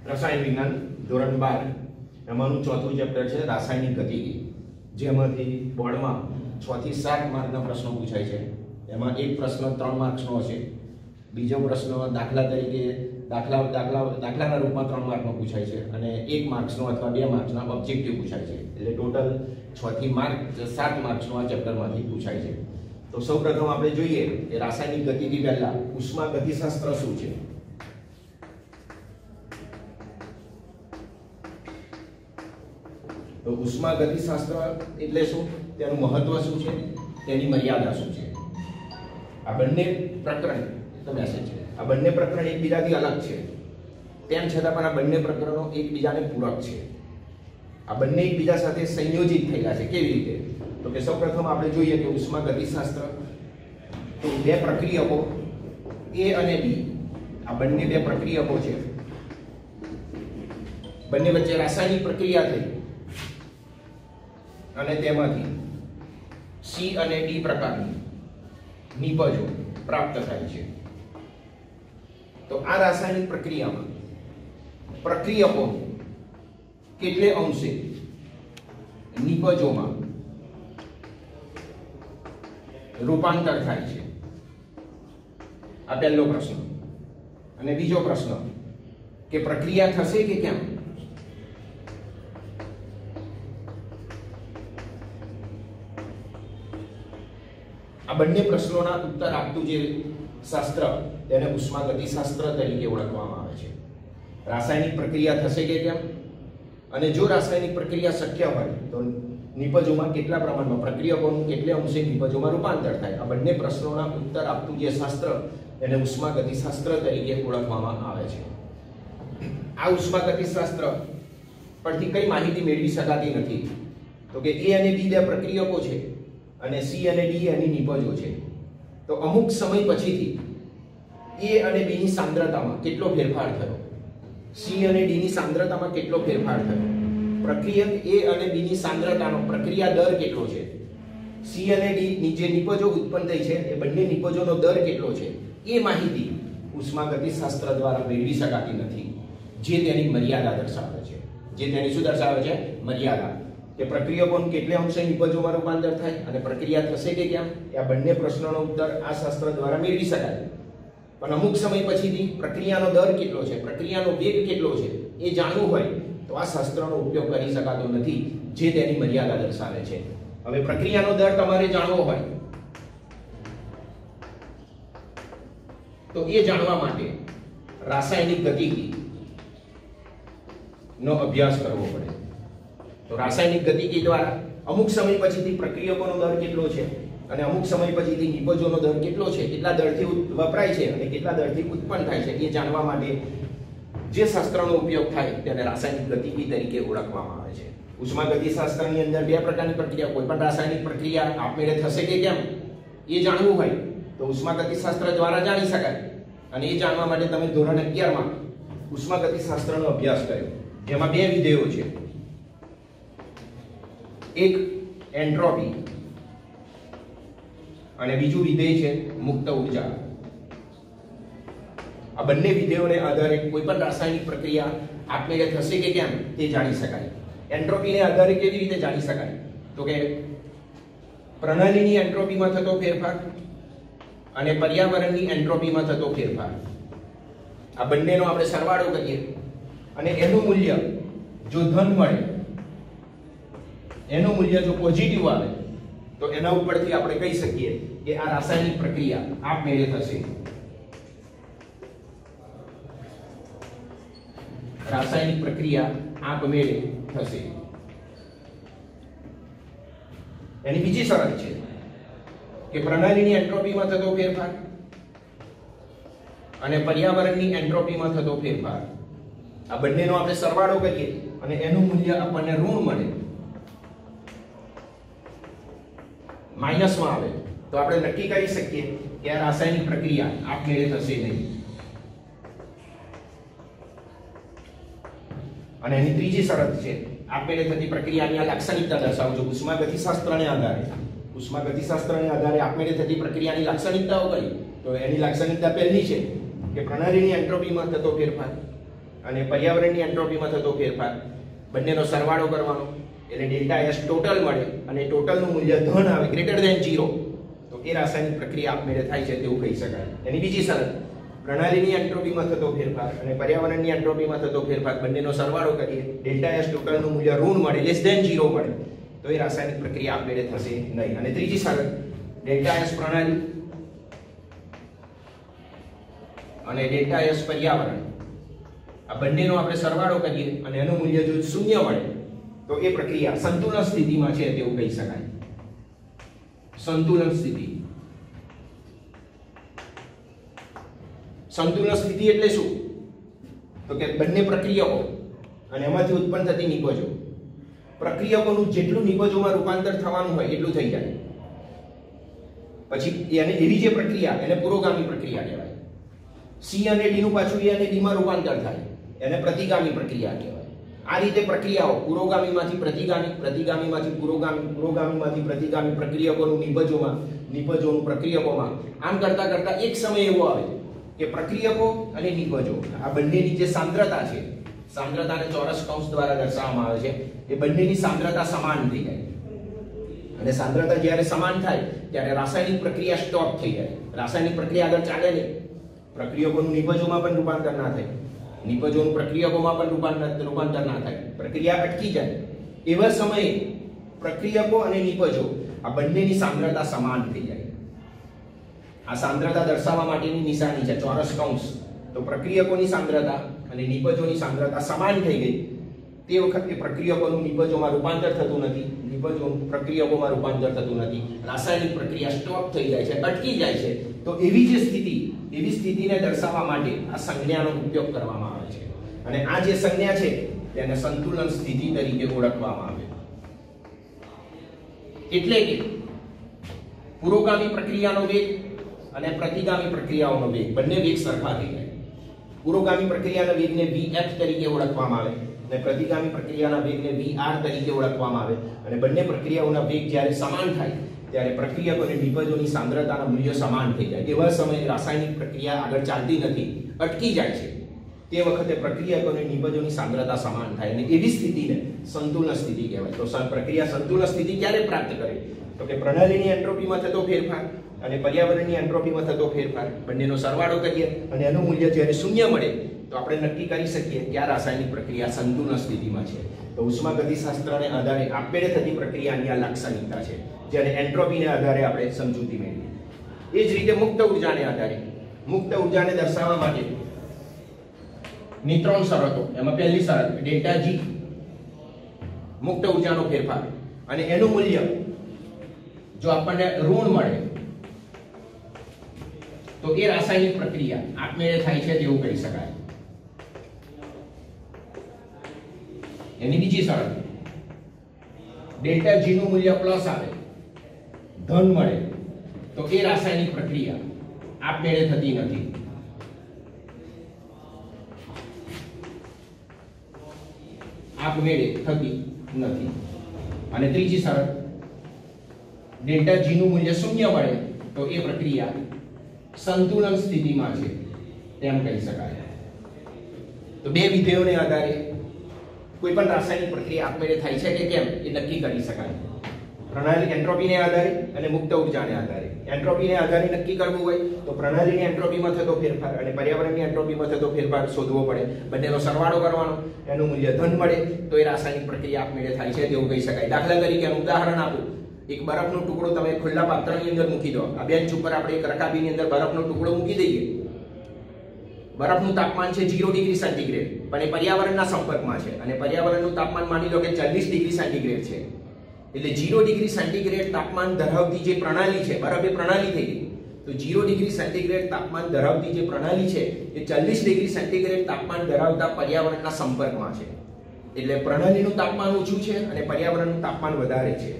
રસાયણ વિજ્ઞાન ધોરણ 12 એમાંનું ચોથું ચેપ્ટર છે રાસાયણિક ગતિકી, જેમાંથી બોર્ડમાં 6 થી 7 માર્કના પ્રશ્નો પૂછાય છે. એમાં એક પ્રશ્ન 3 માર્ક્સનો હશે, બીજો પ્રશ્ન દાખલા તરીકે દાખલાના રૂપમાં 3 માર્કનો પૂછાય છે અને 1 માર્ક્સનો અથવા 2 માર્ક્સના ઓબ્જેક્ટિવ પૂછાય છે. એટલે ટોટલ 6 થી 7 માર્ક્સનો આ ચેપ્ટરમાંથી પૂછાય છે. તો સૌપ્રથમ આપણે જોઈએ કે રાસાયણિક ગતિકી પહેલા ઉષ્મા ગતિશાસ્ત્ર શું છે. તો ઉષ્મા ગતિશાસ્ત્ર એટલે શું, તેનું મહત્વ શું છે, તેની મર્યાદા શું છે. આ બંને પ્રકરણ આ બંને પ્રકરણ એકબીજાથી અલગ છે, તેમ છતાં પણ આ બંને પ્રકરણો એકબીજાને પૂરક છે. આ બંને એકબીજા સાથે સંયોજિત થયેલા છે. કેવી રીતે? તો કે સૌપ્રથમ આપણે જોઈએ કે ઉષ્મા ગતિશાસ્ત્ર તો બે પ્રક્રિયકો A અને B, આ બંને બે પ્રક્રિયકો છે, બંને વચ્ચે રાસાયણિક પ્રક્રિયા થઈ અને તેમાંથી C અને D પ્રકારની નિપજો પ્રાપ્ત થાય છે. તો આ રાસાયણિક પ્રક્રિયામાં પ્રક્રિયકો કેટલે અંશે નિપજોમાં રૂપાંતર થાય છે. આ પહેલો પ્રશ્ન. અને બીજો પ્રશ્ન કે પ્રક્રિયા થશે કે કેમ. આ બંને પ્રશ્નોના ઉત્તર આપતું જે શાસ્ત્ર તેને ઉષ્મા ગતિશાસ્ત્ર તરીકે ઓળખવામાં આવે છે. રાસાયણિક પ્રક્રિયા થશે કે કેમ, અને જો રાસાયણિક પ્રક્રિયા શક્ય હોય તો નિપજોમાં કેટલા પ્રમાણમાં પ્રક્રિયકોનું કેટલે અંશે નિપજોમાં રૂપાંતર થાય. આ બંને પ્રશ્નોના ઉત્તર આપતું જે શાસ્ત્ર તેને ઉષ્મા ગતિશાસ્ત્ર તરીકે ઓળખવામાં આવે છે. આ ઉષ્મા ગતિશાસ્ત્ર પરથી કઈ માહિતી મેળવી શકાતી નથી. તો કે A અને B બે પ્રક્રિયકો છે અને C અને D એની નિપજો છે. તો અમુક સમય પછીથી A અને B ની સાંદ્રતામાં કેટલો ફેરફાર થયો, C અને D ની સાંદ્રતામાં કેટલો ફેરફાર થયો, પ્રક્રિયક A અને B ની સાંદ્રતાનો પ્રક્રિયા દર કેટલો છે, C અને D ની જે નિપજો ઉત્પન્ન થઈ છે એ બંને નિપજોનો દર કેટલો છે, એ માહિતી ઉષ્મા ગતિશાસ્ત્ર દ્વારા મેળવી શકાતી નથી, જે તેની મર્યાદા દર્શાવે છે. જે તેની શું દર્શાવે છે? મર્યાદા. કે પ્રક્રિયકોનું કેટલે અંશે નિપજોમાં રૂપાંતર થાય અને પ્રક્રિયા થશે કે કેમ, આ બંને પ્રશ્નોનો ઉત્તર આ શાસ્ત્ર દ્વારા મેળવી શકાય. પણ અમુક સમય પછીથી પ્રક્રિયાનો દર કેટલો છે, પ્રક્રિયાનો વેગ કેટલો છે એ જાણવું હોય તો આ શાસ્ત્રનો ઉપયોગ કરી શકાતો નથી, જે તેની મર્યાદા દર્શાવે છે. હવે પ્રક્રિયાનો દર તમારે જાણવો હોય તો એ જાણવા માટે રાસાયણિક ગતિકી નો અભ્યાસ કરવો પડે. તો રાસાયણિક ગતિકી દ્વારા અમુક સમય પછીથી પ્રક્રિયકોનો દર કેટલો છે અને અમુક સમય પછીથી નિપજોનો દર કેટલો છે, કેટલા દરથી વપરાય છે અને કેટલા દરથી ઉત્પન્ન થાય છે, એ જાણવા માટે જે શાસ્ત્રનો ઉપયોગ થાય તેને રાસાયણિક ગતિકી તરીકે ઓળખવામાં આવે છે. ઉષ્મા ગતિશાસ્ત્રની અંદર બે પ્રકારની પ્રક્રિયા, કોઈ પણ રાસાયણિક પ્રક્રિયા આપમેળે થશે કે કેમ એ જાણવું હોય તો ઉષ્મા ગતિશાસ્ત્ર દ્વારા જાણી શકાય. અને એ જાણવા માટે તમે ધોરણ 11 માં ઉષ્મા ગતિશાસ્ત્રનો અભ્યાસ કર્યો, જેમાં બે વિધેયો છે, એક એન્ટ્રોપી અને બીજું વિધેય છે મુક્ત ઉર્જા. આ બંને વિધેયોને આધારે કોઈ પણ રાસાયણિક પ્રક્રિયા આપમેળે થશે કે કેમ તે જાણી શકાય. એન્ટ્રોપીને આધારે કેવી રીતે જાણી શકાય? તો કે પ્રણાલીની એન્ટ્રોપીમાં થતો ફેરફાર અને પર્યાવરણની એન્ટ્રોપીમાં થતો ફેરફાર, આ બંનેનો આપણે સરવાળો કરીએ અને એનું મૂલ્ય જો ધન મળે, એનું મૂલ્ય જો પોઝિટિવ આવે તો એના ઉપરથી આપણે કહી શકીએ કે આ રાસાયણિક પ્રક્રિયા આપમેળે થશે. રાસાયણિક પ્રક્રિયા આપમેળે થશે. એની બીજી શરત છે કે પ્રણાલીની એન્ટ્રોપીમાં થતો ફેરફાર અને પર્યાવરણની એન્ટ્રોપીમાં થતો ફેરફાર, આ બંનેનો આપણે સરવાળો કરીએ અને એનું મૂલ્ય આપણને ઋણ મળે, માઇનસમાં આવે તો આપણે નક્કી કરી શકીએ કે આ રાસાયણિક પ્રક્રિયા આપમેળે થશે નહીં. અને એની ત્રીજી શરત છે આપમેળે થતી પ્રક્રિયાની આ લાક્ષણિકતા દર્શાવજો. ઉષ્મા ગતિશાસ્ત્રને આધારે આપમેળે થતી પ્રક્રિયાની લાક્ષણિકતાઓ કઈ? તો એની લાક્ષણિકતા પહેલી છે કે પ્રણાલીની એન્ટ્રોપીમાં થતો ફેરફાર અને પર્યાવરણની એન્ટ્રોપીમાં થતો ફેરફાર, બંનેનો સરવાળો કરવાનો એટલે ડેલ્ટા એસ ટોટલ મળે અને ટોટલનું મૂલ્ય ધન આવે ગ્રેટર ધેન 0, તો એ રાસાયણિક પ્રક્રિયા આપમેળે થાય છે તેવું કહી શકાય. એની બીજી શરત, પ્રણાલીની એન્ટ્રોપીમાં થતો ફેરફાર અને પર્યાવરણની એન્ટ્રોપીમાં થતો ફેરફાર બંનેનો સરવાળો કરીએ, ડેલ્ટા એસ ટોટલનું મૂલ્ય ઋણ મળે, લેસ ધેન 0 મળે, તો એ રાસાયણિક પ્રક્રિયા આપમેળે થશે નહીં. અને ત્રીજી શરત, ડેલ્ટા એસ પ્રણાલી અને ડેલ્ટા એસ પર્યાવરણ આ બંનેનો આપણે સરવાળો કરીએ અને એનું મૂલ્ય જો 0 મળે તો એ પ્રક્રિયા સંતુલન સ્થિતિમાં છે તેવું કહી શકાય. સંતુલન સ્થિતિ. સંતુલન સ્થિતિ એટલે શું? તો કે બંને પ્રક્રિયકો અને એમાંથી ઉત્પન્ન થતી નિપજો, પ્રક્રિયકોનું જેટલું નિપજોમાં રૂપાંતર થવાનું હોય એટલું થઈ જાય. પછી એને એવી જે પ્રક્રિયા એને પુરોગામી પ્રક્રિયા કહેવાય. C અને D નું પાછું A અને D માં રૂપાંતર થાય એને પ્રતિગામી પ્રક્રિયા કહેવાય. આ રીતે પ્રક્રિયાઓ પુરોગામીમાંથી પ્રતિગામી, પ્રતિગામીમાંથી પુરોગામી, પુરોગામીમાંથી પ્રતિગામી પ્રક્રિયકોનું નિપજોનું પ્રક્રિયકોમાં આમ કરતા કરતા એક સમય એવો આવે કે પ્રક્રિયકો અને નિપજો આ બંનેની જે સાંદ્રતા છે, સાંદ્રતાને ચોરસ કૌંસ દ્વારા દર્શાવવામાં આવે છે, એ બંનેની સાંદ્રતા સમાન થઈ જાય. અને સાંદ્રતા જ્યારે સમાન થાય ત્યારે રાસાયણિક પ્રક્રિયા સ્ટોપ થઈ જાય. રાસાયણિક પ્રક્રિયા આગળ ચાલે નહીં. પ્રક્રિયકોનું નિપજોમાં પણ રૂપાંતર ના થાય, નિપજોનું પ્રક્રિયકોમાં પણ રૂપાંતર ના થાય, પ્રક્રિયા અટકી જાય. એવા સમયે પ્રક્રિયકો અને નિપજો આ બંનેની સાંદ્રતા સમાન થઈ જાય. આ સાંદ્રતા દર્શાવવા માટેની નિશાની છે ચોરસ કૌંસ. તો પ્રક્રિયકોની સાંદ્રતા અને નિપજોની સાંદ્રતા સમાન થઈ ગઈ તે વખતે પ્રક્રિયકોનું નિપજોમાં રૂપાંતર થતું નથી, નિપજોનું પ્રક્રિયકોમાં રૂપાંતર થતું નથી, રાસાયણિક પ્રક્રિયા સ્ટોપ થઈ જાય છે, અટકી જાય છે. તો એવી જે સ્થિતિ, એવી સ્થિતિને દર્શાવવા માટે આ સંજ્ઞાનો ઉપયોગ કરવામાં આવે છે. અને આ જે સંજ્ઞા છે તેને સંતુલન સ્થિતિ તરીકે ઓળખવામાં આવે. એટલે કે પુરોગામી પ્રક્રિયાનો વેગ અને પ્રતિગામી પ્રક્રિયાઓનો વેગ બંને વેગ સરખા થઈ જાય. પુરોગામી પ્રક્રિયાના વેગને Vf તરીકે ઓળખવામાં આવે અને પ્રતિગામી પ્રક્રિયાના વેગને Vr તરીકે ઓળખવામાં આવે. અને બંને પ્રક્રિયાઓના વેગ જ્યારે સમાન થાય ત્યારે પ્રક્રિયકો અને નિપજોની સાંદ્રતાના મૂલ્યો સમાન થઈ જાય. એવા સમયે રાસાયણિક પ્રક્રિયા આગળ ચાલતી નથી, અટકી જાય છે. તે વખતે પ્રક્રિયકો અને નિપજોની સાંદ્રતા સમાન થાય અને એવી સ્થિતિને સંતુલન સ્થિતિ કહેવાય. તો પ્રક્રિયા સંતુલન સ્થિતિ ક્યારે પ્રાપ્ત કરે? તો કે પ્રણાલીની એન્ટ્રોપીમાં થતો ફેરફાર અને પર્યાવરણની એન્ટ્રોપીમાં થતો ફેરફાર બંનેનો સરવાળો કરીએ અને એનું મૂલ્ય જ્યારે 0 મળે તો આપણે નક્કી કરી શકીએ કે આ રાસાયણિક પ્રક્રિયા સંતુલન સ્થિતિમાં છે. તો ઉષ્માગતિશાસ્ત્રને આધારે આપમેળે થતી પ્રક્રિયાની આ લાક્ષણિકતા છે, જ્યારે એન્ટ્રોપીને આધારે આપણે સમજૂતી મેળવીએ. એ જ રીતે મુક્ત ઉર્જાને આધારે, મુક્ત ઉર્જાને દર્શાવવા માટે ની 3 શરતો. એમાં પહેલી શરત ડેલ્ટા G, મુક્ત ઉર્જાનો ફેરફાર, અને એનું મૂલ્ય જો આપણને ઋણ મળે તો એ રાસાયણિક પ્રક્રિયા આપમેળે થાય છે તેવું કહી શકાય. એની બીજી શરત ડેલ્ટા G નું મૂલ્ય પ્લસ આવે, ધન મળે, તો એ રાસાયણિક પ્રક્રિયા આપમેળે થતી નથી. આપમેળે થતી નથી. અને ત્રીજી શરત ડેલ્ટા G નું મૂલ્ય 0 મળે તો એ પ્રક્રિયા સંતુલન સ્થિતિમાં છે તેમ કહી શકાય. તો બે વિધેયોને આધારે કોઈ પણ રાસાયણિક પ્રક્રિયા આપમેળે થાય છે કે કેમ એ નક્કી કરી શકાય. પ્રણાલી એન્ટ્રોપીને આધારે અને મુક્ત ઉર્જાને આધારે. એન્ટ્રોપીને આધારે નક્કી કરવું હોય તો પ્રણાલીની એન્ટ્રોપીમાં થતો ફેરફાર અને પર્યાવરણની એન્ટ્રોપીમાં થતો ફેરફાર શોધવો પડે, બંનેનો સરવાળો કરવાનો, એનું મૂલ્ય ધન મળે તો એ રાસાયણિક પ્રક્રિયા આપમેળે થાય છે તેવું કહી શકાય. દાખલા તરીકે ઉદાહરણ આપું, એક બરફનો ટુકડો તમે ખુલ્લા પાત્રની અંદર મૂકી દો. આ બેન્ચ ઉપર આપણે એક રકાબીની અંદર બરફનો ટુકડો મૂકી દઈએ. બરફનું તાપમાન છે 0 ડિગ્રી સેન્ટીગ્રેડ, પણ એ પર્યાવરણના સંપર્કમાં છે અને પર્યાવરણનું તાપમાન માની લો કે 40 ડિગ્રી સેન્ટીગ્રેડ છે. એટલે 0 ડિગ્રી સેન્ટીગ્રેડ તાપમાન ધરાવતી જે પ્રણાલી છે, બરફ એ પ્રણાલી થઈ ગઈ, તો 0 ડિગ્રી સેન્ટીગ્રેડ તાપમાન ધરાવતી જે પ્રણાલી છે એ 40 ડિગ્રી સેન્ટીગ્રેડ તાપમાન ધરાવતા પર્યાવરણના સંપર્કમાં છે. એટલે પ્રણાલીનું તાપમાન ઓછું છે અને પર્યાવરણનું તાપમાન વધારે છે.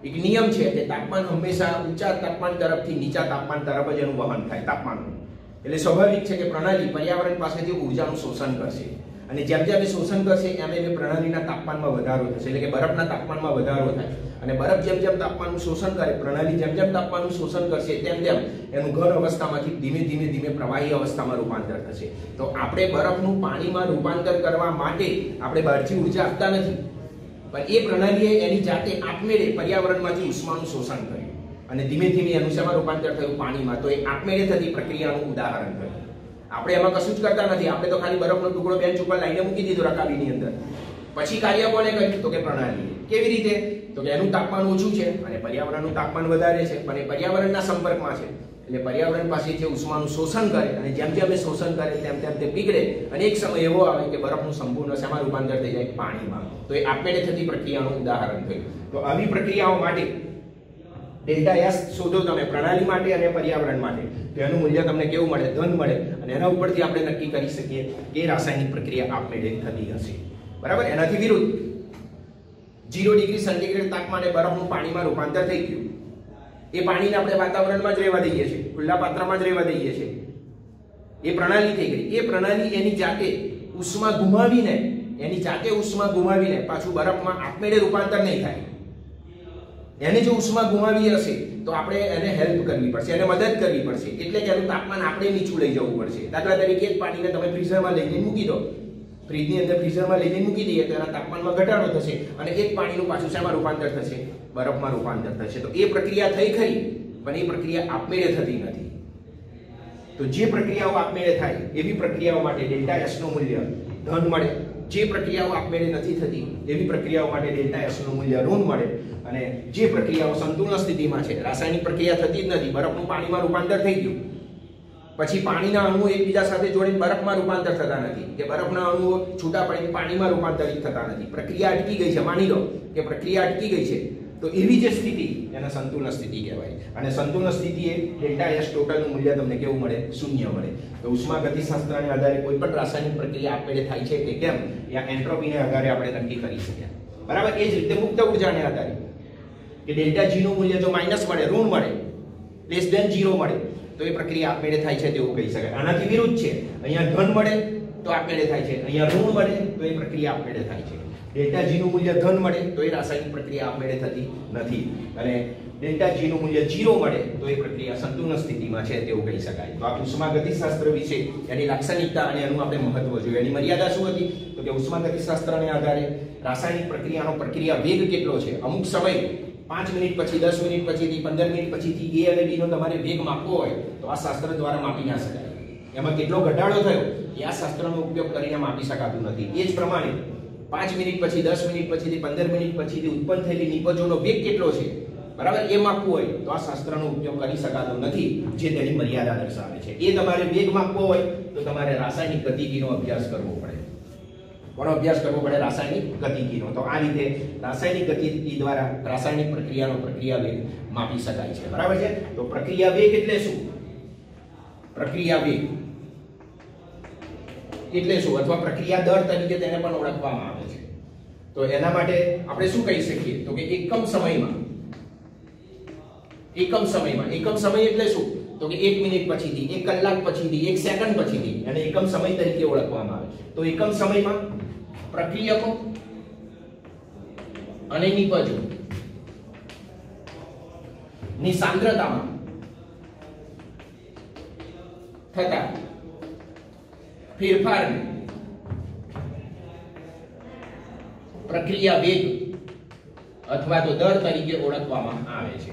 એક નિયમ છે કે તાપમાન હંમેશા ઊંચા તાપમાન તરફથી નીચા તાપમાન તરફ જ એનું વહન થાય તાપમાનનું. એટલે સ્વાભાવિક છે કે પ્રણાલી પર્યાવરણ પાસેથી ઉર્જાનું શોષણ કરશે અને જેમ જેમ એ શોષણ કરશે એમ એમ પ્રણાલીના તાપમાનમાં વધારો થશે, એટલે કે બરફના તાપમાનમાં વધારો થાય. અને બરફ જેમ જેમ તાપમાનનું શોષણ કરે, પ્રણાલી જેમ જેમ તાપમાનનું શોષણ કરશે તેમ તેમ એનું ઘન અવસ્થામાંથી ધીમે ધીમે ધીમે પ્રવાહી અવસ્થામાં રૂપાંતર થશે. તો આપણે બરફનું પાણીમાં રૂપાંતર કરવા માટે આપણે બહારથી ઉર્જા આપતા નથી, પણ એ પ્રણાલીએ એની જાતે આપમેળે પર્યાવરણમાંથી ઉષ્માનું શોષણ કર્યું અને ધીમે ધીમે એનું શેમાં રૂપાંતર થયું? પાણીમાં. તો એ આપમેળે થતી પ્રક્રિયાનું ઉદાહરણ થયું. આપણે એમાં કશું જ કરતા નથી, આપણે તો ખાલી બરફનો ટુકડો બેન્ચ ઉપર લાઈને મૂકી દીધો રકાબીની અંદર. પછી કાર્ય કોને કર્યું? તો કે પ્રણાલી. કેવી રીતે? તો કે એનું તાપમાન ઓછું છે અને પર્યાવરણનું તાપમાન વધારે છે, પણ એ પર્યાવરણના સંપર્કમાં છે, એટલે પર્યાવરણ પાસે જે ઉષ્માનું શોષણ કરે અને જેમ જેમ એ શોષણ કરે તેમ તેમ તે પીગળે અને એક સમય એવો આવે કે બરફનું સંપૂર્ણ શેમાં રૂપાંતર થઈ જાય? પાણીમાં. તો એ આપમેળે થતી પ્રક્રિયાનું ઉદાહરણ થયું. તો આવી પ્રક્રિયાઓ માટે ડેલ્ટા એસ શોધો તમે પ્રણાલી માટે અને પર્યાવરણ માટે, તો એનું મૂલ્ય તમને કેવું મળે? ધન મળે. અને એના ઉપરથી આપણે નક્કી કરી શકીએ કે રાસાયણિક પ્રક્રિયા આપમેળે થતી હશે. બરાબર. એનાથી વિરુદ્ધ 0 ડિગ્રી સેન્ટીગ્રેડ તાપમાને બરફનું પાણીમાં રૂપાંતર થઈ ગયું. એ પાણીને આપણે વાતાવરણમાં જ રહેવા દઈએ છીએ, ખુલ્લા પાત્રમાં જ રહેવા દઈએ છીએ. એ પ્રણાલી થઈ ગઈ. એ પ્રણાલી એની જાતે ઉષ્મા ગુમાવીને પાછું બરફમાં આપમેળે રૂપાંતર નહીં થાય. એને જો ઉષ્મા ગુમાવી હશે તો આપણે એને હેલ્પ કરવી પડશે, એને મદદ કરવી પડશે, એટલે કે એનું તાપમાન આપણે નીચું લઈ જવું પડશે. દાખલા તરીકે એક પાણીને તમે ફ્રીઝરમાં લઈને મૂકી દો, ફ્રીજની અંદર ફ્રીઝરમાં લઈને મૂકી દઈએ તો એના તાપમાનમાં ઘટાડો થશે અને એક પાણીનું પાછું શેમાં રૂપાંતર થશે? બરફમાં રૂપાંતર થશે. તો એ પ્રક્રિયા થઈ ખરી, પણ એ પ્રક્રિયા આપમેળે થતી નથી. તો જે પ્રક્રિયાઓ આપમેળે થાય એવી પ્રક્રિયાઓ માટે ડેલ્ટા એસ નું મૂલ્ય ધન મળે. જે પ્રક્રિયાઓ આપમેળે નથી થતી એવી પ્રક્રિયાઓ માટે ડેલ્ટા એસ નું મૂલ્ય ઋણ મળે. અને જે પ્રક્રિયાઓ સંતુલન સ્થિતિમાં છે, રાસાયણિક પ્રક્રિયા થતી જ નથી, બરફનું પાણીમાં રૂપાંતર થઈ ગયું, પછી પાણીના અણુઓ એકબીજા સાથે જોડીને બરફમાં રૂપાંતર થતા નથી, કે બરફના અણુઓ છૂટા પડીને પાણીમાં રૂપાંતરિત થતા નથી, પ્રક્રિયા અટકી ગઈ છે, માની લો કે પ્રક્રિયા અટકી ગઈ છે, તો એવી જે સ્થિતિ એને સંતુલન સ્થિતિ કહેવાય. અને સંતુલન સ્થિતિએ ડેલ્ટા એસ ટોટલનું મૂલ્ય તમને કેવું મળે? 0 મળે. તો ઉષ્મા ગતિશાસ્ત્રને આધારે કોઈ પણ રાસાયણિક પ્રક્રિયા આપમેળે થાય છે કે કેમ, યા એન્ટ્રોપીને આધારે આપણે નક્કી કરી શકીએ. બરાબર. એ જ રીતે મુક્ત ઉર્જાને આધારે કે ડેલ્ટા જી નું મૂલ્ય જો માઈનસ મળે, ઋણ મળે, લેસ ધેન 0 મળે, તો એ પ્રક્રિયા આપમેળે થાય છે તેવું કહી શકાય. આનાથી વિરુદ્ધ છે, અહીંયા ધન મળે તો આપમેળે થાય છે, અહીંયા ઋણ મળે તો એ પ્રક્રિયા આપમેળે થાય છે. ડેલ્ટા જી નું મૂલ્ય ધન મળે તો એ રાસાયણિક પ્રક્રિયા આપમેળે થતી નથી, અને ડેલ્ટા જી નું મૂલ્ય 0 મળે તો એ પ્રક્રિયા સંતુલન સ્થિતિમાં છે તેવું કહી શકાય. તો આ ઉષ્મા ગતિશાસ્ત્ર વિશે એની લાક્ષણિકતા અને એનું આપણે મહત્વ જોયું. એની મર્યાદા શું હતી? તો કે ઉષ્મા ગતિશાસ્ત્રને આધારે રાસાયણિક પ્રક્રિયાનો પ્રક્રિયા વેગ કેટલો છે, અમુક સમય 5 મિનિટ પછી, 10 મિનિટ પછીથી, 15 મિનિટ પછીથી A અને B નો તમારે વેગ માપવો હોય તો આ શાસ્ત્ર દ્વારા માપી ના શકાય. એમાં કેટલો ઘટાડો થયો એ આ શાસ્ત્રનો ઉપયોગ કરીને માપી શકાતું નથી. એ જ પ્રમાણે 5 મિનિટ પછી, 10 મિનિટ પછીથી, 15 મિનિટ પછીથી ઉત્પન્ન થયેલી નિપજોનો વેગ કેટલો છે, બરાબર, એ માપવું હોય તો આ શાસ્ત્રનો ઉપયોગ કરી શકાતો નથી, જે તેની મર્યાદા દર્શાવે છે. એ તમારે વેગ માપવો હોય તો તમારે રાસાયણિક ગતિકીનો અભ્યાસ કરવો પડે. કોનો અભ્યાસ કરવો પડે? રાસાયણિક ગતિકીનો. તો આ રીતે રાસાયણિક ગતિકી દ્વારા રાસાયણિક પ્રક્રિયાનો પ્રક્રિયા વેગ માપી શકાય છે. બરાબર છે. તો પ્રક્રિયા વેગ એટલે શું? પ્રક્રિયા વેગ એટલે શું, અથવા પ્રક્રિયા દર તરીકે તેને પણ ઓળખવામાં આવે છે. તો એના માટે આપણે શું કહી શકીએ? તો કે એકમ સમય એટલે શું? તો કે 1 મિનિટ પછીથી, 1 કલાક પછીથી, 1 સેકન્ડ પછીથી એને એકમ સમય તરીકે ઓળખવામાં આવે. તો એકમ સમયમાં પ્રક્રિયકો અને નિપજો ની સાંદ્રતામાં થતા ફેરફારને પ્રક્રિયા વેગ અથવા તો દર તરીકે ઓળખવામાં આવે છે.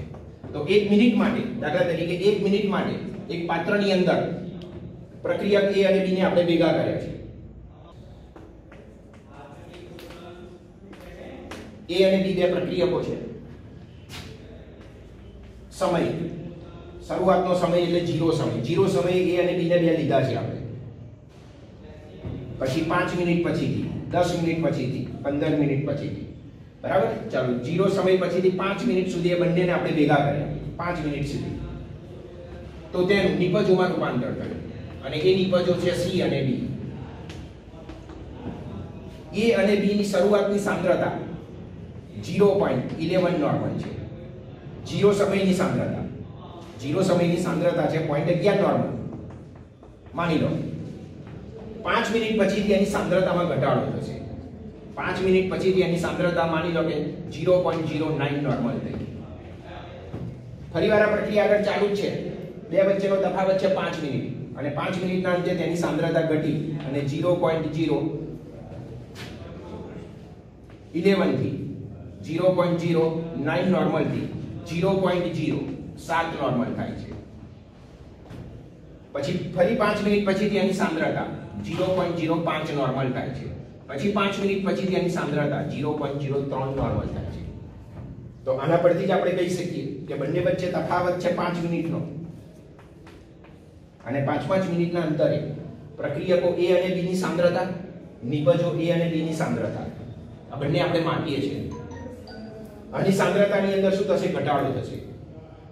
તો 1 મિનિટ માટે, દાખલા તરીકે 1 મિનિટ માટે એક પાત્રની અંદર પ્રક્રિયા A અને B ને આપણે ભેગા કર્યા છે. A અને B બે પ્રક્રિયકો છે. સમય, શરૂઆતનો સમય એટલે 0 સમય. 0 સમયે A અને B ને બે લીધા છે આપણે. પછી 5 મિનિટ પછીથી, 10 મિનિટ પછીથી, 15 મિનિટ પછીથી, બરાબર. ચાલો 0 સમય પછીથી 5 મિનિટ સુધી એ બંનેને આપણે ભેગા કર્યા, 5 મિનિટ સુધી. તો તેનું નિપજોમાં રૂપાંતર થયું અને એ નિપજો છે C અને B. A અને B ની શરૂઆતની સાંદ્રતા 0.11 નોર્મલ છે. 0 સમયની સાંદ્રતા, 0 સમયની સાંદ્રતા છે 0.11 નોર્મલ માની લો. 5 મિનિટ પછીથી એની સાંદ્રતામાં ઘટાડો થશે. 5 મિનિટ પછીથી એની સાંદ્રતા માની લો કે 0.09 નોર્મલ થઈ. ફરીવાર આ પ્રક્રિયા આગળ ચાલુ જ છે. બે વચ્ચેનો તફાવત છે 5 મિનિટ અને 5 મિનિટના અંતે તેની સાંદ્રતા ઘટી અને 0.011 થી 0.09 નોર્મલ થી 0.07 નોર્મલ થાય છે. પછી ફરી 5 મિનિટ પછીથી એની સાંદ્રતા 0.05 નોર્મલ થાય છે. પછી 5 મિનિટ પછીથી એની સાંદ્રતા 0.03 નોર્મલ થાય છે. તો આના પરથી જ આપણે કહી શકીએ કે બંને વચ્ચે તફાવત છે 5 મિનિટનો અને 5 મિનિટના અંતરે પ્રક્રિયકો A અને B ની સાંદ્રતા, નિપજો A અને B ની સાંદ્રતા આ બંને આપણે માપીએ છીએ. આની સાંદ્રતાની અંદર શું થશે? ઘટાડો થશે.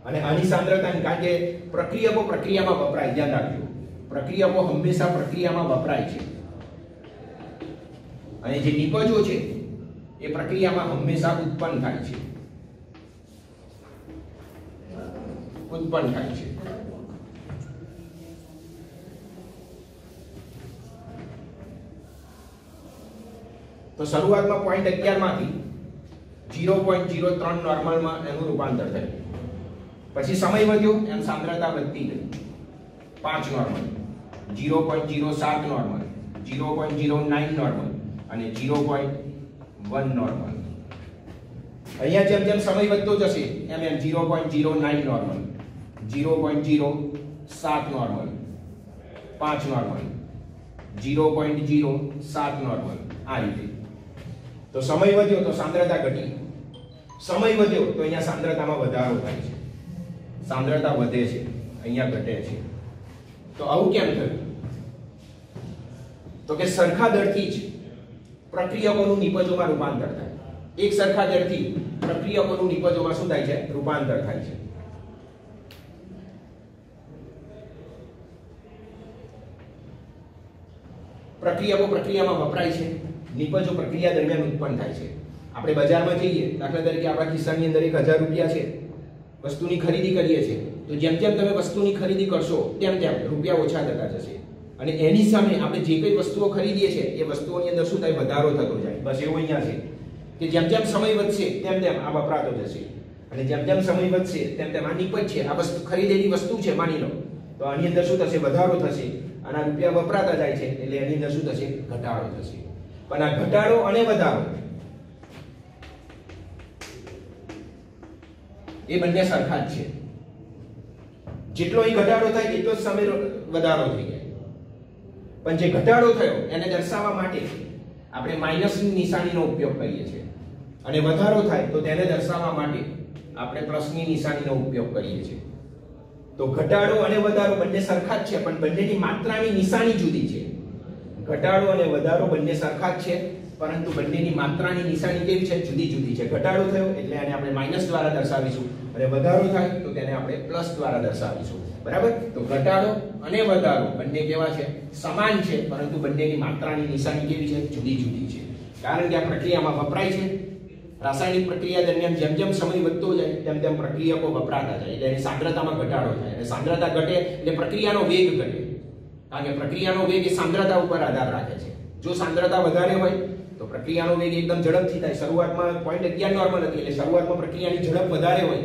અને આની સાંદ્રતાની, કારણ કે પ્રક્રિયકો પ્રક્રિયામાં વપરાય, ધ્યાન રાખજો, પ્રક્રિયકો હંમેશા પ્રક્રિયામાં વપરાય છે અને જે નિપજો છે એ પ્રક્રિયામાં હંમેશા ઉત્પન્ન થાય છે. તો શરૂઆતમાં 0.11 માંથી 0.03 નોર્મલમાં એનું રૂપાંતર થયું. પછી સમય વધ્યો એમ સાંદ્રતા વધતી ગઈ. 5 નોર્મલ, 0.07 નોર્મલ, 0.09 નોર્મલ અને 0.1 નોર્મલ. અહીંયા જેમ જેમ સમય વધતો જશે એમ એમ 0.09 નોર્મલ, 0.07 નોર્મલ, 5 નોર્મલ, 0.07 નોર્મલ, આ રીતે. તો સમય વધ્યો તો સાંદ્રતા ઘટી, સમય વધ્યો તો અહીંયા સાંદ્રતામાં વધારો થાય છે, સાંદ્રતા વધે છે, અહીંયા ઘટે છે. તો આવું કેમ થયું? તો કે સરખા દરથી જ પ્રક્રિયકોનું નિપજોમાં રૂપાંતર થાય. એક સરખા દરથી પ્રક્રિયકોનું નિપજોમાં શું થાય છે? રૂપાંતર થાય છે. પ્રક્રિયકો પ્રક્રિયામાં વપરાય છે, નિપજો પ્રક્રિયા દરમિયાન ઉત્પન્ન થાય છે. આપણે બજારમાં જઈએ, દાખલા તરીકે આપણા ખિસ્સાની અંદર 1000 રૂપિયા છે, વસ્તુની ખરીદી કરીએ છીએ, તો જેમ જેમ તમે વસ્તુની ખરીદી કરશો તેમ તેમ રૂપિયા ઓછા થતા જશે અને એની સામે આપણે જે કઈ વસ્તુઓ ખરીદીએ છીએ એ વસ્તુઓની અંદર શું થાય? વધારો થતો જાય. બસ એવું અહીંયા છે કે જેમ જેમ સમય વધશે તેમ તેમ આ વપરાતો જશે અને જેમ જેમ સમય વધશે તેમ તેમ આ નિપજ છે, આ વસ્તુ ખરીદેલી વસ્તુ છે માની લો, તો આની અંદર શું થશે? વધારો થશે. આના રૂપિયા વપરાતા જાય છે એટલે એની અંદર શું થશે? ઘટાડો થશે. પણ આ ઘટાડો અને વધારો એ બંને સરખા જ છે. જેટલો અહીં ઘટાડો થાય એટલો જ સામે વધારો થઈ જાય. પણ જે ઘટાડો થયો એને દર્શાવવા માટે આપણે માઈનસની નિશાનીનો ઉપયોગ કરીએ છીએ અને વધારો થાય તો તેને દર્શાવવા માટે આપણે પ્લસની નિશાનીનો ઉપયોગ કરીએ છીએ. તો ઘટાડો અને વધારો બંને સરખા જ છે પણ બંનેની માત્રાની નિશાની જુદી છે. ઘટાડો અને વધારો બંને સરખા જ છે પરંતુ બંનેની માત્રાની નિશાની કેવી છે? જુદી જુદી છે. ઘટાડો થયો એટલે આને આપણે માઈનસ દ્વારા દર્શાવીશું અને વધારો થાય તો તેને આપણે પ્લસ દ્વારા દર્શાવીશું. બરાબર? તો ઘટાડો અને વધારો બંને કેવા છે? સમાન છે પરંતુ બંનેની માત્રાની નિશાની કેવી છે? જુદી જુદી છે. કારણ કે આ પ્રક્રિયામાં વપરાય છે. રાસાયણિક પ્રક્રિયા દરમિયાન જેમ જેમ સમય વધતો જાય તેમ તેમ પ્રક્રિયકો વપરાતા જાય એટલે એની સાંદ્રતામાં ઘટાડો થાય અને સાંદ્રતા ઘટે એટલે પ્રક્રિયાનો વેગ ઘટે. કારણ કે પ્રક્રિયાનો વેગ એ સાંદ્રતા ઉપર આધાર રાખે છે. જો સાંદ્રતા વધારે હોય તો પ્રક્રિયાનો વેગ એકદમ ઝડપથી થાય. શરૂઆતમાં 0.11 નોર્મલ હતી એટલે શરૂઆતમાં પ્રક્રિયાની ઝડપ વધારે હોય,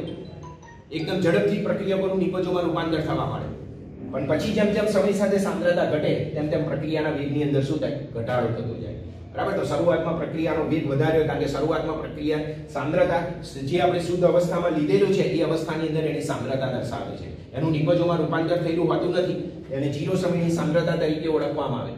એકદમ ઝડપથી પ્રક્રિયકોનું નિપજોમાં રૂપાંતર થવા માંડે. પણ પછી જેમ જેમ સમય સાથે સાંદ્રતા ઘટે તેમ તેમ પ્રક્રિયાના વેગની અંદર શું થાય? ઘટાડો થતો જાય. બરાબર? તો શરૂઆતમાં પ્રક્રિયાનો વેગ વધારે હોય કારણ કે શરૂઆતમાં પ્રક્રિયા સાંદ્રતા જે આપણે શુદ્ધ અવસ્થામાં લીધેલું છે એ અવસ્થાની અંદર એની સાંદ્રતા દર્શાવે છે. એનું નિપજોમાં રૂપાંતર થયેલું હોતું નથી, એને 0 સમયની સાંદ્રતા તરીકે ઓળખવામાં આવે.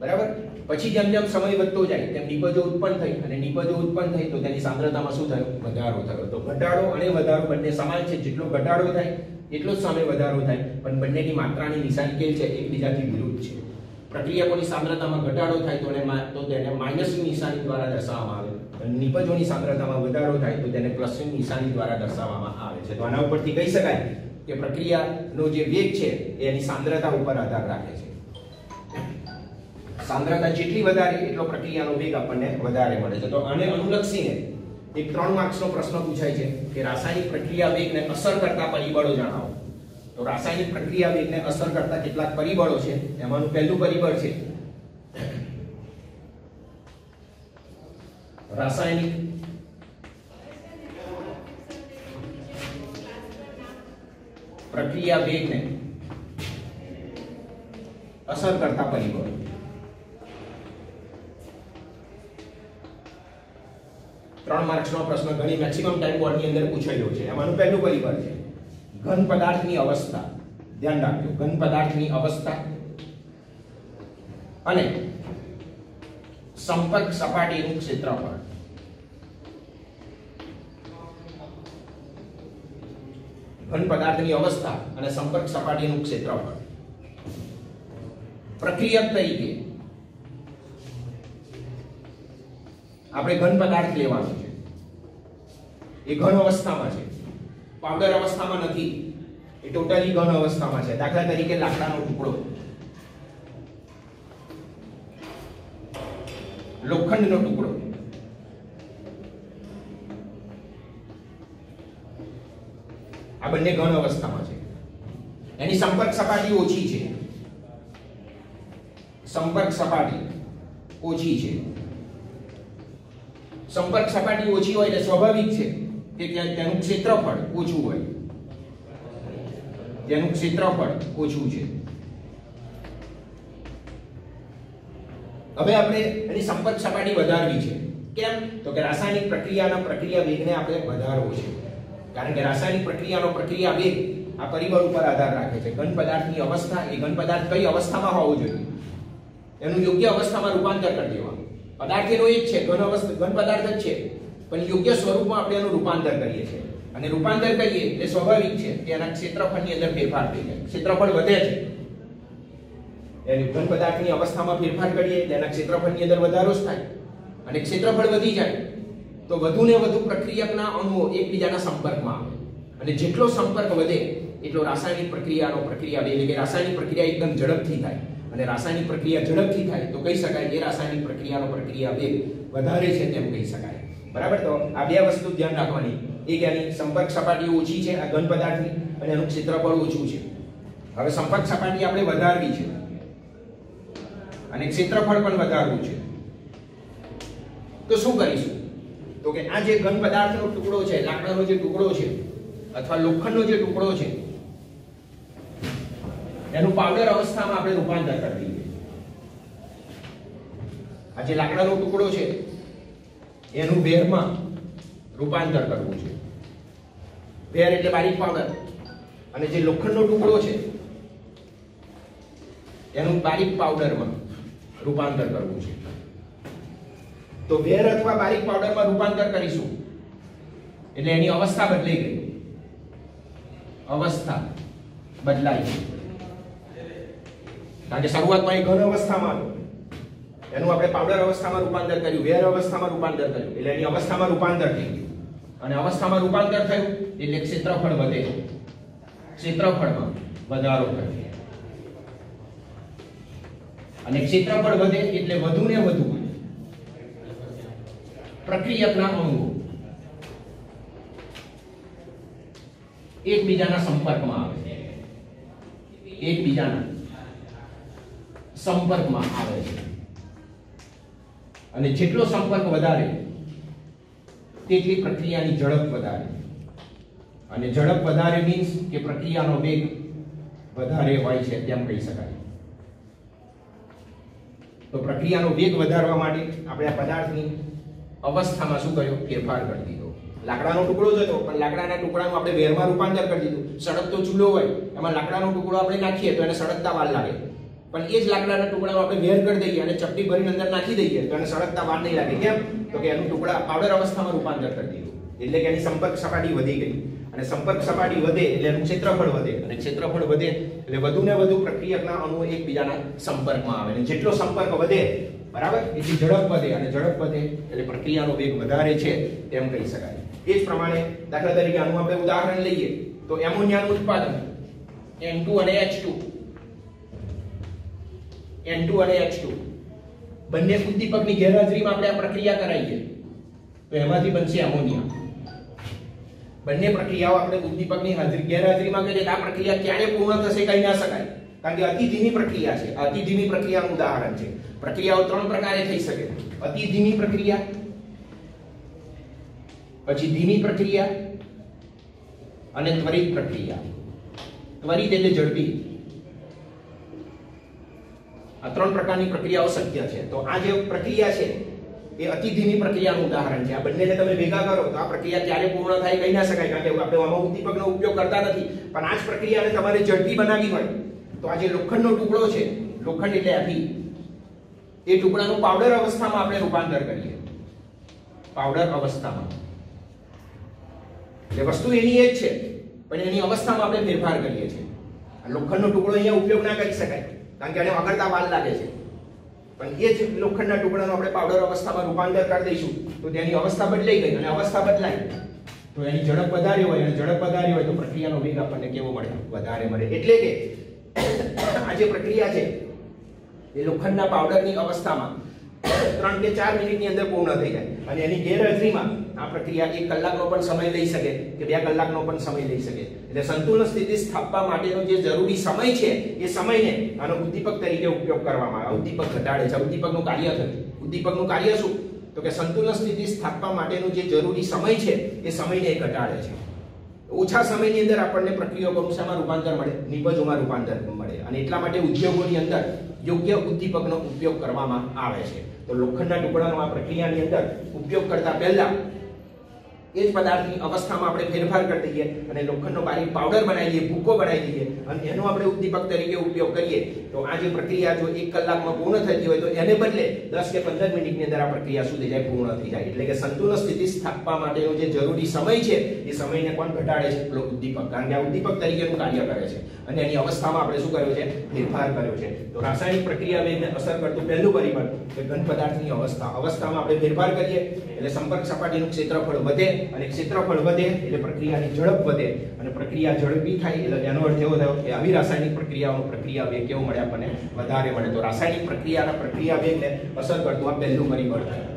બરાબર? પછી જેમ જેમ સમય વધતો જાય તેમ નિપજો ઉત્પન્ન થઈ અને નિપજો ઉત્પન્ન થઈ તો તેની સાંદ્રતામાં શું થયો? વધારો થયો. તો ઘટાડો અને વધારો બંને સમાન છે. જેટલો ઘટાડો થાય એટલો જ સામે વધારો થાય પણ બંનેની માત્રાની નિશાની કેવી છે? એકબીજાથી વિરુદ્ધ છે. પ્રક્રિયકોની સાંદ્રતામાં ઘટાડો થાય તો તેને માઈનસની નિશાની દ્વારા દર્શાવવામાં આવે અને નિપજોની સાંદ્રતામાં વધારો થાય તો તેને પ્લસની નિશાની દ્વારા દર્શાવવામાં આવે છે. તો આના ઉપરથી કહી શકાય કે પ્રક્રિયાનો જે વેગ છે એ એની સાંદ્રતા ઉપર આધાર રાખે છે. સાંદ્રતા જેટલી વધારે એટલો પ્રક્રિયાનો વેગ આપણને વધારે મળે છે. તો આને અનુલક્ષીને એક 3 માર્ક્સનો પ્રશ્ન પૂછાય છે કે રાસાયણિક પ્રક્રિયા વેગને અસર કરતા પરિબળો જણાવો. તો રાસાયણિક પ્રક્રિયા વેગને અસર કરતા કેટલાક પરિબળો છે. એમાંનું પહેલું પરિબળ છે રાસાયણિક પ્રક્રિયા વેગને અસર કરતા પરિબળો. 3 માર્ક્સનો પ્રશ્ન ઘણી મેક્સિમમ ટાઈમ બોર્ડની અંદર પૂછાયો છે. એમાંનું પહેલું પરિબળ છે ઘન પદાર્થની અવસ્થા. ધ્યાન રાખજો, ઘન પદાર્થની અવસ્થા અને સંપર્ક સપાટીનું ક્ષેત્રફળ. ઘન પદાર્થની અવસ્થા અને સંપર્ક સપાટીનું ક્ષેત્રફળ. પ્રક્રિયક તરીકે આપણે ઘન પદાર્થ લેવાનો છે. એ ઘન અવસ્થામાં છે, પાવડર અવસ્થામાં નથી. એ ટોટલી ઘન અવસ્થામાં છે. દાખલા તરીકે લાકડાનો ટુકડો, લોખંડનો ટુકડો, આ બંને ઘન અવસ્થામાં છે. એની સંપર્ક સપાટી ઓછી છે. સંપર્ક સપાટી ઓછી છે. સંપર્ક સપાટી ઓછી હોય એટલે સ્વાભાવિક છે કે તેનું ક્ષેત્રફળ ઓછું હોય. તેનું ક્ષેત્રફળ ઓછું છે. હવે આપણે એની સંપર્ક સપાટી વધારવી છે. કેમ? તો કે રાસાયણિક પ્રક્રિયાના પ્રક્રિયા વેગને આપણે વધારવો છે. કારણ કે રાસાયણિક પ્રક્રિયાનો પ્રક્રિયા વેગ આ પરિબળ ઉપર આધાર રાખે છે. ઘન પદાર્થની અવસ્થા, એ ઘન પદાર્થ કઈ અવસ્થામાં હોવો જોઈએ એનું યોગ્ય અવસ્થામાં રૂપાંતર કરી દેવાનું. પદાર્થ એનો એક છે, ઘન પદાર્થ જ છે, પણ યોગ્ય સ્વરૂપમાં આપણે એનું રૂપાંતર કરીએ છીએ. અને રૂપાંતર કરીએ એટલે સ્વાભાવિક છે કે એના ક્ષેત્રફળની અંદર ફેરફાર થઈ જાય. ક્ષેત્રફળ વધે છે. એટલે ઘન પદાર્થની અવસ્થામાં ફેરફાર કરીએ એટલે એના ક્ષેત્રફળની અંદર વધારો જ થાય. અને ક્ષેત્રફળ વધી જાય તો વધુ ને વધુ પ્રક્રિયકના અણુઓ એકબીજાના સંપર્કમાં આવે. અને જેટલો સંપર્ક વધે એટલો રાસાયણિક પ્રક્રિયાનો પ્રક્રિયા વેગ, એટલે કે રાસાયણિક પ્રક્રિયા એકદમ ઝડપથી થાય. અને રાસાયણિક પ્રક્રિયા ઝડપથી થાય તો કહી શકાય કે રાસાયણિક પ્રક્રિયાનો પ્રક્રિયા વેગ વધારે છે તેમ કહી શકાય. બરાબર? તો આ બે વસ્તુ ધ્યાન રાખવાની. એક એની સંપર્ક સપાટી ઓછી છે આ ઘન પદાર્થની, અને એનું ક્ષેત્રફળ ઓછું છે. હવે સંપર્ક સપાટી આપણે વધારવી છે અને ક્ષેત્રફળ પણ વધારવું છે. તો શું કરીશું? તો કે આ જે ઘન પદાર્થનો ટુકડો છે, લાકડાનો જે ટુકડો છે અથવા લોખંડનો જે ટુકડો છે, એનું પાવડર અવસ્થામાં આપણે રૂપાંતર કરી દઈએ. આ જે લાકડાનો ટુકડો છે એનું વેરમાં રૂપાંતર કરવું છે. વેર એટલે બારીક પાવડર. અને જે લોખંડનો ટુકડો છે એનું બારીક પાવડરમાં રૂપાંતર કરવું છે. તો વેર અથવા બારીક પાવડરમાં રૂપાંતર કરીશું એટલે એની અવસ્થા બદલાઈ ગઈ. અવસ્થા બદલાઈ ગઈ. કારણ કે શરૂઆતમાં એ ઘન અવસ્થામાં હતું, એનું આપણે પાવડર અવસ્થામાં રૂપાંતર કર્યું, વેર અવસ્થામાં રૂપાંતર કર્યું, એટલે એની અવસ્થામાં રૂપાંતર થઈ ગયું. અને અવસ્થામાં રૂપાંતર થયું એટલે ક્ષેત્રફળ વધે. ક્ષેત્રફળમાં વધારો થાય. અને ક્ષેત્રફળ વધે એટલે વધુ ને વધુ પ્રક્રિયકના અણુઓ એકબીજાના સંપર્કમાં આવે. એકબીજાના સંપર્કમાં આવે છે. અને જેટલો સંપર્ક વધારે તેટલી પ્રક્રિયાની ઝડપ વધારે. અને ઝડપ વધારે મીન્સ કે પ્રક્રિયાનો વેગ વધારે હોય છે તેમ કહી શકાય. તો પ્રક્રિયાનો વેગ વધારવા માટે આપણે આ પદાર્થની અવસ્થામાં શું કર્યો? ફેરફાર કરી દીધો. લાકડાનો ટુકડો જ હતો પણ લાકડાના ટુકડાનું આપણે વેરમાં રૂપાંતર કરી દીધું. સળગતો ચૂલો હોય એમાં લાકડાનો ટુકડો આપણે નાખીએ તો એને સળગતા વાર લાગે, પણ એ જ લાકડાના ટુકડામાં આપણે વેર કરી દઈએ અને ચપટી ભરીને અંદર નાખી દઈએ તો એને સળગતા વાર નહીં લાગે. કેમ? તો કે એનું ટુકડા પાવડર અવસ્થામાં રૂપાંતર કરી દીધું. એટલે કે એની સંપર્ક સપાટી વધી ગઈ. અને સંપર્ક સપાટી વધે એટલે એનું ક્ષેત્રફળ વધે. અને ક્ષેત્રફળ વધે એટલે વધુ ને વધુ પ્રક્રિયકના અણુઓ એકબીજાના સંપર્કમાં આવે. અને જેટલો સંપર્ક વધે બરાબર એટલી ઝડપ વધે. અને ઝડપ વધે એટલે પ્રક્રિયાનો વેગ વધારે છે તેમ કહી શકાય. એ જ પ્રમાણે દાખલા તરીકે આનું આપણે ઉદાહરણ લઈએ તો એમોનિયાનું ઉત્પાદન N2 અને H2, N2 અને H2 બંને ઉદ્દીપકની ગેરહાજરીમાં આપણે આ પ્રક્રિયા કરાવીએ તો એમાંથી બનશે એમોનિયા. બંને પ્રક્રિયાઓ આપણે ઉદ્દીપકની ગેરહાજરીમાં કરીએ તો આ પ્રક્રિયા ક્યારે પૂર્ણ થશે કહી ના શકાય. કારણ કે અતિ ધીમી પ્રક્રિયા છે. અતિ ધીમી પ્રક્રિયાનું ઉદાહરણ છે. પ્રક્રિયાઓ 3 પ્રકારે થઈ શકે. અતિ ધીમી પ્રક્રિયા, પછી ધીમી પ્રક્રિયા અને ત્વરિત પ્રક્રિયા. ત્વરિત એટલે ઝડપી. આ ત્રણ પ્રકારની પ્રક્રિયાઓ શક્ય છે. તો આ જે પ્રક્રિયા છે એ અતિ ધીમી પ્રક્રિયાનું ઉદાહરણ છે. આ બંનેને તમે ભેગા કરો તો આ પ્રક્રિયા ક્યારે પૂર્ણ થાય કહી ના શકાય, કારણ કે આપણે આમાં ઉદ્દીપકનો ઉપયોગ કરતા નથી. પણ આ જ પ્રક્રિયાને તમારે ઝડપી બનાવવી હોય તો આ જે લોખંડનો ટુકડો છે, લોખંડ એટલે Fe, એ ટુકડાનું પાવડર અવસ્થામાં આપણે રૂપાંતર કરીએ. પાવડર અવસ્થામાં એટલે વસ્તુ એની એ જ છે, પણ એની અવસ્થામાં આપણે ફેરફાર કરીએ છીએ. આ લોખંડનો ટુકડો અહીંયા ઉપયોગ ના કરી શકાય, કારણ કે આને વગળતા વાર લાગે છે. પણ એ જ લોખંડના ટુકડાનો આપણે પાવડર અવસ્થામાં રૂપાંતર કરી દઈશું તો તેની અવસ્થા બદલાઈ ગઈ, અને અવસ્થા બદલાય તો એની ઝડપ વધારે હોય, અને ઝડપ વધારે હોય તો પ્રક્રિયાનો વેગ આપણને કેવો મળે? વધારે મળે. એટલે કે આ જે પ્રક્રિયા છે એ લોખંડના પાવડરની અવસ્થામાં 3 કે 4 મિનિટની અંદર પૂર્ણ થઈ જાય, અને એની ગેરહાજરીમાં આ પ્રક્રિયા 1 કલાકનો પણ સમય લઈ શકે કે 2 કલાકનો પણ સમય લઈ શકે. એટલે સંતુલન સ્થિતિ સ્થાપવા માટેનો જે જરૂરી સમય છે એ સમયને આનો ઉદ્દીપક તરીકે ઉપયોગ કરવામાં આવે. ઉદ્દીપક ઘટાડે છે. ઉદ્દીપકનું કાર્ય થયું. ઉદ્દીપકનું કાર્ય શું? તો કે સંતુલન સ્થિતિ સ્થાપવા માટેનો જે જરૂરી સમય છે એ સમયને ઘટાડે છે. ઓછા સમયની અંદર આપણને પ્રક્રિયાઓનું શામાં રૂપાંતર મળે? નિપજોમાં રૂપાંતર મળે. અને એટલા માટે ઉદ્યોગોની અંદર યોગ્ય ઉદ્દીપકનો ઉપયોગ કરવામાં આવે છે. તો લોખંડના ટુકડાનો આ પ્રક્રિયાની અંદર ઉપયોગ કરતા પહેલા એ જ પદાર્થની અવસ્થામાં આપણે ફેરફાર કરી દઈએ અને લોખંડનો બારીક પાવડર બનાવી દઈએ, ભૂકો બનાવી દઈએ, અને એનો આપણે ઉદ્દીપક તરીકે ઉપયોગ કરીએ તો આ જે પ્રક્રિયા જો 1 કલાકમાં પૂર્ણ થતી હોય તો એને બદલે 10 કે 15 મિનિટની અંદર આ પ્રક્રિયા શું થઈ જાય? પૂર્ણ થઈ જાય. એટલે કે સંતુલન સ્થિતિ સ્થાપવા માટેનો જે જરૂરી સમય છે એ સમયને પણ ઘટાડે છે પેલો ઉદ્દીપક, કારણ કે આ ઉદ્દીપક તરીકેનું કાર્ય કરે છે અને એની અવસ્થામાં આપણે શું કર્યો છે? ફેરફાર કર્યો છે. તો રાસાયણિક પ્રક્રિયા વેગને અસર કરતું પહેલું પરિબળ કે ઘન પદાર્થની અવસ્થામાં આપણે ફેરફાર કરીએ એટલે સંપર્ક સપાટીનું ક્ષેત્રફળ વધે, અને ક્ષેત્રફળ વધે એટલે પ્રક્રિયાની ઝડપ વધે, અને પ્રક્રિયા ઝડપી થાય એટલે એનો અર્થ એવો થયો કે આવી રાસાયણિક પ્રક્રિયાઓનો પ્રક્રિયા વેગ કેવો મળે? આપણને વધારે મળે. તો રાસાયણિક પ્રક્રિયાના પ્રક્રિયા વેગને અસર કરતું આ પહેલું પરિબળ છે.